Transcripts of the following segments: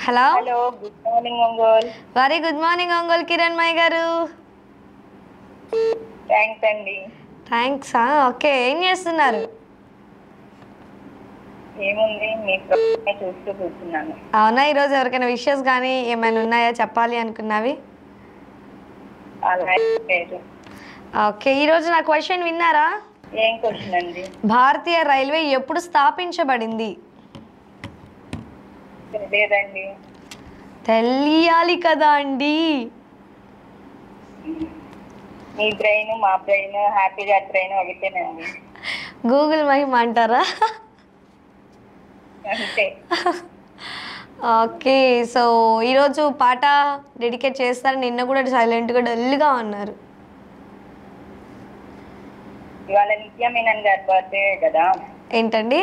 Hello. Hello, good morning Ongole. Very good morning Ongole Kiranmayi గారు. Thanks అండి. థ్యాంక్సా? Okay, ఏం చేస్తున్నారు? ఏముంది, మీ ప్రోగ్రామ్ చూస్తూ కూర్చున్నాను. అవునా, ఈరోజు ఎవరికైనా విషెస్ కానీ ఏమైనా ఉన్నాయా చెప్పాలి అనుకున్నవి? అలా లేదు. ఓకే, ఈరోజు నా క్వశ్చన్ విన్నారా? ఏం క్వశ్చన్ అండి? భారతీయ రైల్వే ఎప్పుడు స్థాపించబడింది? లేదండి. తెలియాలి కదా అండి. మీ బ్రెయిన్ మా బ్రెయిన్ హ్యాపీగా బ్రెయిన్ ఒకటేనండి. గూగుల్ మహిమ అంటారా? అంతే. ఓకే, సో ఈరోజు పాట డెడికేట్ చేస్తారు. నిన్న కూడా సైలెంట్గా డల్గా ఉన్నారు. ఇవాళ నిత్య మీనన్ గారి బర్త్డే కదా. ఏంటండి?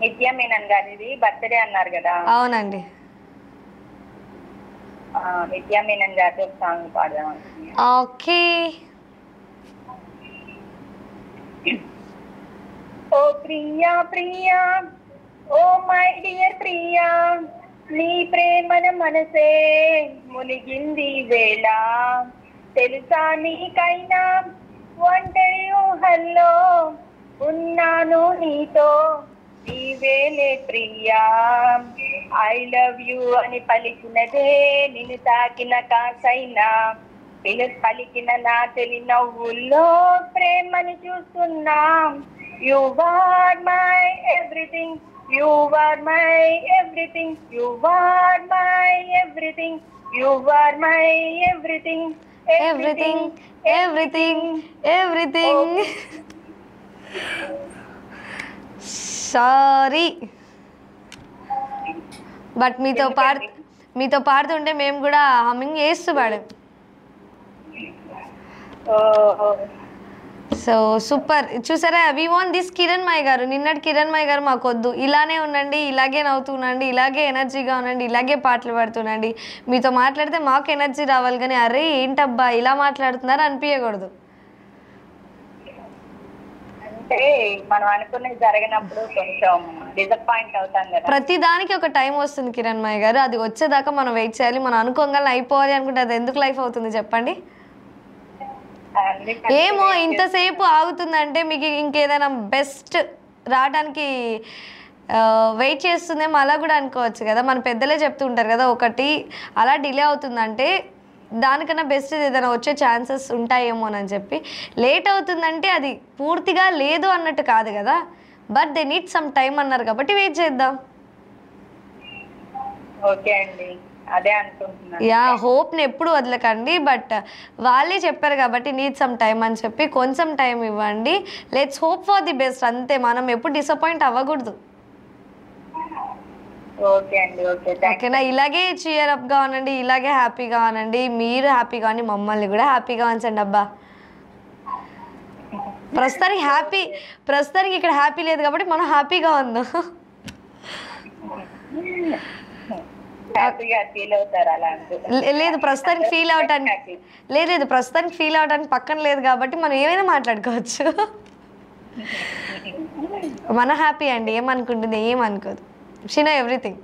నిత్య మీనన్ గారిది బర్త్డే అన్నారు కదా. అవునండి. నిత్య మీనన్ గారితో సాంగ్ పాడదాం. Okay. Oh Priya Priya, oh my dear Priya, నీ ప్రేమన మనసే మునిగింది వేళ, తెలుసా నీకైనా ఒంటరి ఊహల్లో ఉన్నాను నీతో, నీవేలే ప్రియా. ఐ లవ్ యూ అని పలికినదే నిన్ను తాకిన కాసైనా, పలికిన నా తెలి నవ్వుల్లో ప్రేమని చూస్తున్నా. You are my everything, you are my everything, you are my everything, you are my everything, everything everything everything. Sorry, but మీతో పాడుతుంటే మేము కూడా హమ్మింగ్ చేస్తూ పాడాం. So super. చూసారా, వి వాంట్ దిస్ కిరణ్మయ్య గారు. నిన్నటి కిరణ్మయ్య గారు మాకొద్దు. ఇలానే ఉండండి, ఇలాగే నవ్వుతుండండి, ఇలాగే ఎనర్జీగా ఉండండి, ఇలాగే పాటలు పాడుతుండండి. మీతో మాట్లాడితే మాకు ఎనర్జీ రావాలి, కానీ అరే ఏంటబ్బా ఇలా మాట్లాడుతున్నారు అనిపించకూడదు. అంటే మనం అనుకున్నది జరగనప్పుడు కొంచెం డిసప్పాయింట్ అవుతాం కదా. ప్రతి దానికి ఒక టైం వస్తుంది కిరణ్మయ్య గారు. అది వచ్చేదాకా మనం వెయిట్ చేయాలి. మనం అనుకోగానే అయిపోవాలి అనుకుంటే అది ఎందుకు లైఫ్ అవుతుంది చెప్పండి? ఏమో ఇంతసేపు ఆగుతుందంటే మీకు ఇంకేదైనా బెస్ట్ రావడానికి వెయిట్ చేస్తుందేమో అలా కూడా అనుకోవచ్చు కదా. మన పెద్దలే చెప్తూ ఉంటారు కదా, ఒకటి అలా డిలే అవుతుందంటే దానికన్నా బెస్ట్ ఏదైనా వచ్చే ఛాన్సెస్ ఉంటాయేమోనని చెప్పి. లేట్ అవుతుందంటే అది పూర్తిగా లేదు అన్నట్టు కాదు కదా, but they need some time అన్నారు కాబట్టి వెయిట్ చేద్దాం. ఓకే అండి, అదే అనుకుంటున్నాను. యా, హోప్ని ఎప్పుడు వదలకండి. బట్ వాళ్ళే చెప్పారు కాబట్టి నీడ్ సమ్ టైం అని చెప్పి కొంచెం టైం ఇవ్వండి. Let's hope for the best అంతే. మనం ఎప్పుడు డిసప్పాయింట్ అవ్వకూడదు. ఓకే అండి, ఓకేనా? ఇలాగే చీర్ అప్గా ఉండండి, ఇలాగే హ్యాపీగా ఉండండి. మీరు హ్యాపీగా ఉండి మమ్మల్ని కూడా హ్యాపీగా ఉంచండి అబ్బా. ప్రస్తుతానికి ఇక్కడ హ్యాపీ లేదు కాబట్టి మనం హ్యాపీగా ఉందాం. లేదు ప్రస్తుతానికి ఫీల్ అవటానికి ప్రస్తుతానికి ఫీల్ అవటానికి పక్కన లేదు కాబట్టి మనం ఏమైనా మాట్లాడుకోవచ్చు. మన హ్యాపీ అండి, ఏమనుకుంటుంది ఏమనుకోదు. She know everything.